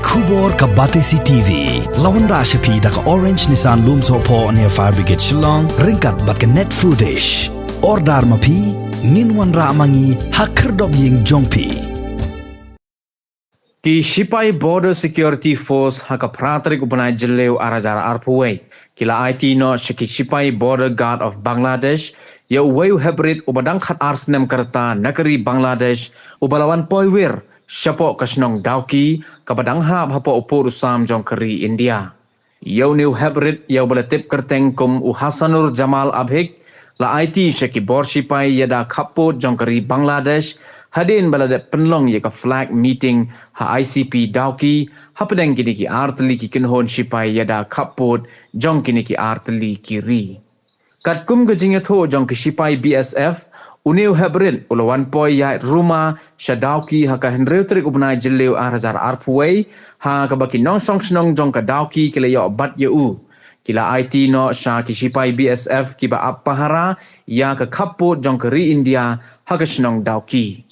Kubor ka Batesi TV. Lawan ra siya da ka Orange Nissan Lumso po near Fire Brigade Shillong. Ringkat bat ka net foodish. Ordar mapi. Nginwan ra mangi hakerdog ying jongpi. Ki Sipai Border Security Force haka pratrik upanai jileu arajara arpuwei. Kila IT no shiki Sipai Border Guard of Bangladesh ya uwayu hebrid ubadang khat arsnem karta nakari Bangladesh ubalawan poiwir syapo kasnong dauki kabadang hab hapo upur usam jong kari India. Yau new hebrid ya ubalatip kerteng kum Hasanur Jamal Abhik la IT shiki bor Sipai yada kaput jong kari Bangladesh hadin balade penlong ya ka flag meeting ha ICP dauki ha pedang kini ki artli ki kinhon Sipai yada kaput jong kini ki artli kiri. Kat kum gajing tho jong ki Sipai BSF uniu hebrin ulawan poi ya rumah syadauki ha ka henreu trik ubnai jileu arhazar arpuwei ha ka baki nong song snong jong ka dauki kila yo bat eu kila IT no sha ki Sipai BSF ki ba appahara ya ka kaput jong keri India ha ka snong dauki.